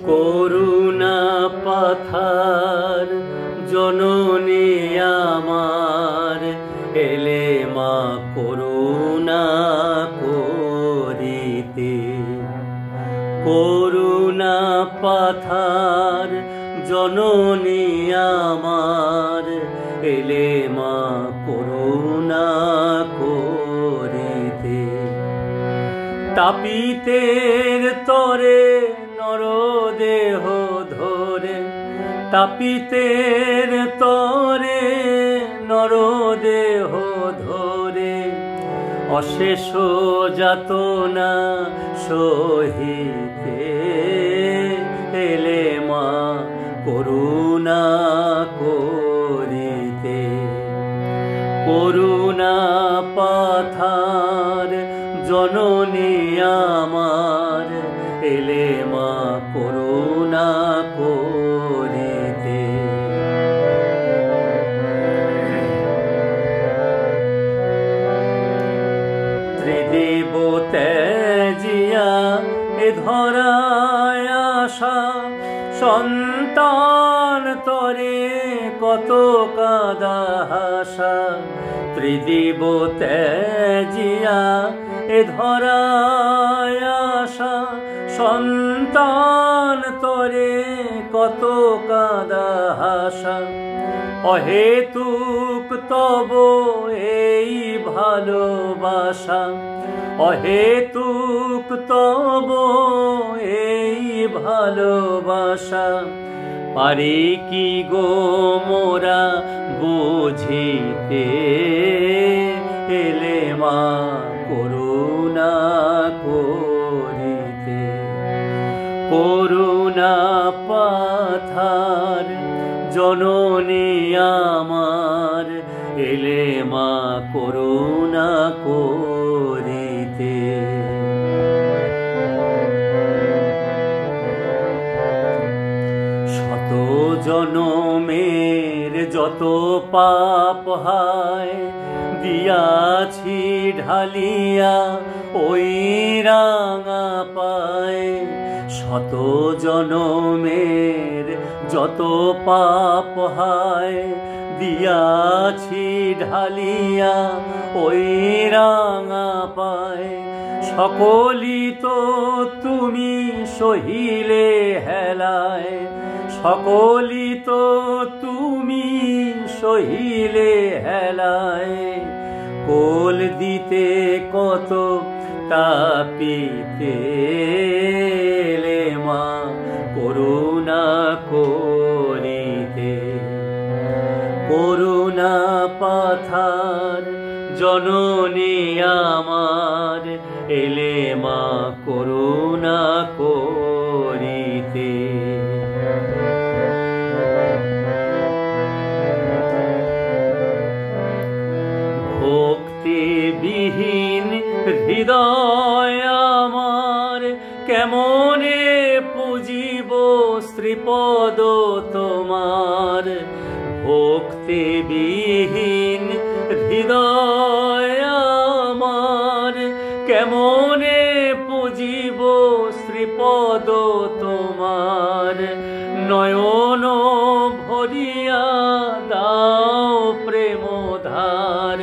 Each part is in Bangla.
করুণা পাথার জননী আমার, এলে মা করুণা করিতে। করুণা পাথার জননী আমার, এলে মা করুণা করিতে। তাপিতের তরে নরদেহ ধরে, তাপিতের তরে নরদেহ ধরে, অশেষ যাতনা সহিতে, এলে মা করুণা করিতে। করুণা পাথার জননী আমার, এলে মা করুণা করিতে। ত্রিদেব ত্যাজিয়া এ ধরায় আসা, সন্তান তরে কত কাঁদা হাসা। ত্রিদেব ত্যাজিয়া এ ধরায় আসা, সন্তান তরে কত কাঁদা হাসা। অহেতুক তব এই ভালোবাসা, অহেতুক তব এই ভালোবাসা। পারি কি গো মোরা বুঝিতে, এলে মা করুণা করিতে। করুণা পাথার জননী আমার, এলে মা করুণা করিতে। শত জনমের যত পাপ হায়, দিয়াছি ঢালিয়া ওই রাঙা পায়। শত জনমের যত পাপ হায়, দিয়াছি ঢালিয়া ওই রাঙা পায়। সকলি তো তুমি সহিলে হেলায়, সকলি তো তুমি সহিলে হেলায়। কোল দিতে কত তাপিতে, এলে মা করুণা করিতে। করুণা পাথার জননী আমার, এলে মা করুণা করিতে। ভক্তিবিহীন হৃদয় আমার, কেমনে পুজিব শ্রীপদ তোমার। ভক্তিবিহীন হৃদয় আমার, কেমনে পুজিব শ্রীপদ তোমার। নয়ন ভরিয়া দাও প্রেম ধার,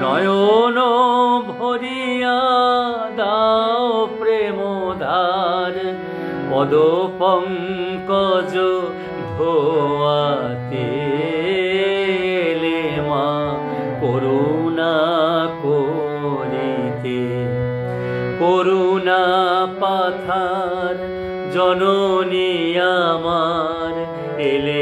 নয়ন ভরিয়া দাও প্রেম ধার। পদ পঙ্কজ ধোয়াতে, এলে মা করুণা করিতে। করুণা পাথার জননী আমার, এলে